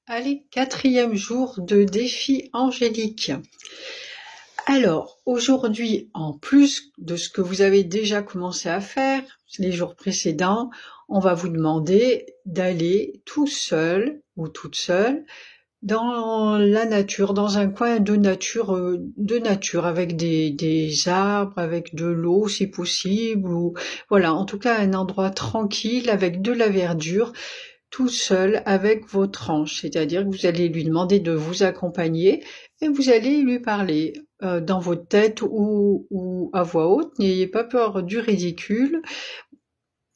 Allez, quatrième jour de défi angélique. Alors, aujourd'hui, en plus de ce que vous avez déjà commencé à faire les jours précédents, on va vous demander d'aller tout seul ou toute seule dans la nature, dans un coin de nature avec des arbres, avec de l'eau si possible, ou voilà, en tout cas un endroit tranquille avec de la verdure, tout seul avec votre ange, c'est-à-dire que vous allez lui demander de vous accompagner et vous allez lui parler dans votre tête ou à voix haute. N'ayez pas peur du ridicule.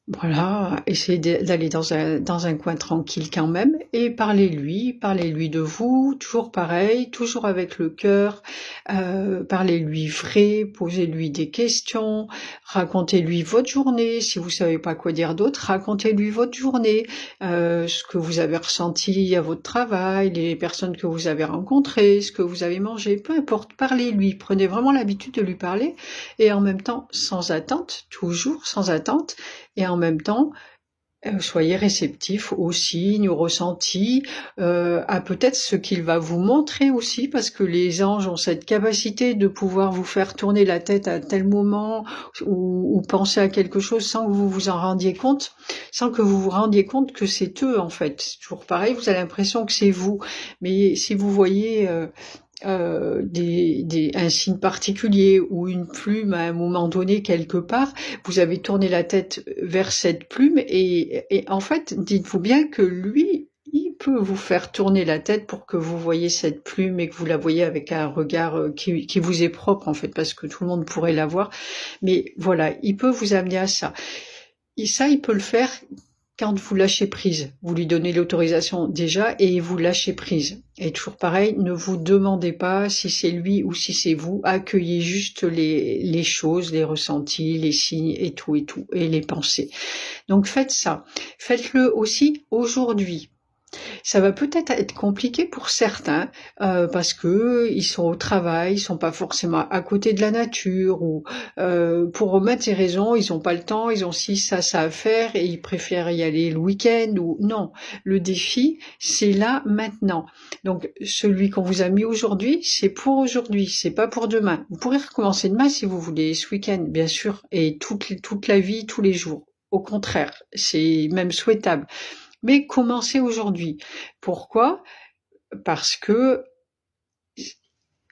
Voilà, essayez d'aller dans un coin tranquille quand même et parlez-lui de vous, toujours pareil, toujours avec le cœur, parlez-lui vrai, posez-lui des questions, racontez-lui votre journée, si vous savez pas quoi dire d'autre, racontez-lui votre journée, ce que vous avez ressenti à votre travail, les personnes que vous avez rencontrées, ce que vous avez mangé, peu importe, parlez-lui, prenez vraiment l'habitude de lui parler et en même temps sans attente, toujours sans attente, et en même temps, soyez réceptifs aux signes, aux ressentis, à peut-être ce qu'il va vous montrer aussi, parce que les anges ont cette capacité de pouvoir vous faire tourner la tête à tel moment ou penser à quelque chose sans que vous vous en rendiez compte, sans que vous vous rendiez compte que c'est eux en fait. C'est toujours pareil, vous avez l'impression que c'est vous, mais si vous voyez un signe particulier ou une plume à un moment donné quelque part, vous avez tourné la tête vers cette plume et en fait, dites-vous bien que lui, il peut vous faire tourner la tête pour que vous voyez cette plume et que vous la voyez avec un regard qui vous est propre en fait, parce que tout le monde pourrait la voir. Mais voilà, il peut vous amener à ça. Et ça, il peut le faire quand vous lâchez prise. Vous lui donnez l'autorisation déjà et vous lâchez prise. Et toujours pareil, ne vous demandez pas si c'est lui ou si c'est vous. Accueillez juste les choses, les ressentis, les signes et tout, et les pensées. Donc faites ça. Faites-le aussi aujourd'hui. Ça va peut-être être compliqué pour certains parce que ils sont au travail, ils sont pas forcément à côté de la nature ou pour remettre ces raisons, ils ont pas le temps, ils ont ci, ça à faire et ils préfèrent y aller le week-end ou non. Le défi, c'est là maintenant. Donc celui qu'on vous a mis aujourd'hui, c'est pour aujourd'hui, c'est pas pour demain. Vous pourrez recommencer demain si vous voulez, ce week-end bien sûr, et toute la vie, tous les jours. Au contraire, c'est même souhaitable. Mais commencez aujourd'hui. Pourquoi? Parce que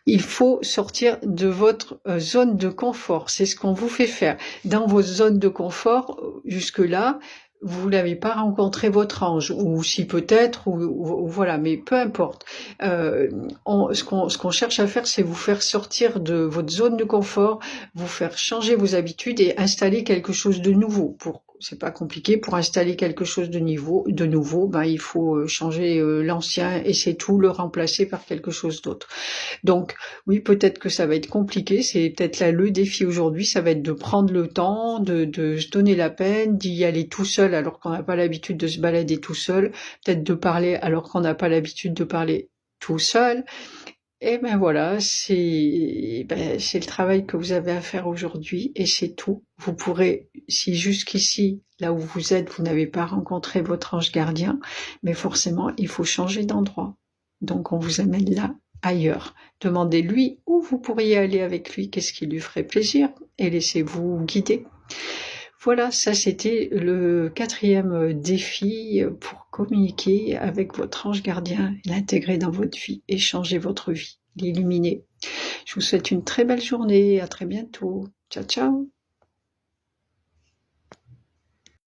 il faut sortir de votre zone de confort. C'est ce qu'on vous fait faire. Dans votre zone de confort, jusque-là, vous n'avez pas rencontré votre ange, ou si peut-être, ou voilà, mais peu importe. Ce qu'on cherche à faire, c'est vous faire sortir de votre zone de confort, vous faire changer vos habitudes et installer quelque chose de nouveau. C'est pas compliqué, pour installer quelque chose de nouveau, ben il faut changer l'ancien et c'est tout, le remplacer par quelque chose d'autre. Donc oui, peut-être que ça va être compliqué, c'est peut-être là le défi aujourd'hui, ça va être de prendre le temps, de se donner la peine, d'y aller tout seul alors qu'on n'a pas l'habitude de se balader tout seul, peut-être de parler alors qu'on n'a pas l'habitude de parler tout seul. Et ben voilà, c'est le travail que vous avez à faire aujourd'hui et c'est tout. Vous pourrez, si jusqu'ici, là où vous êtes, vous n'avez pas rencontré votre ange gardien, mais forcément, il faut changer d'endroit. Donc on vous amène là, ailleurs. Demandez-lui où vous pourriez aller avec lui, qu'est-ce qui lui ferait plaisir, et laissez-vous guider. Voilà, ça c'était le quatrième défi pour communiquer avec votre ange gardien, l'intégrer dans votre vie et changer votre vie, l'illuminer. Je vous souhaite une très belle journée, à très bientôt. Ciao, ciao.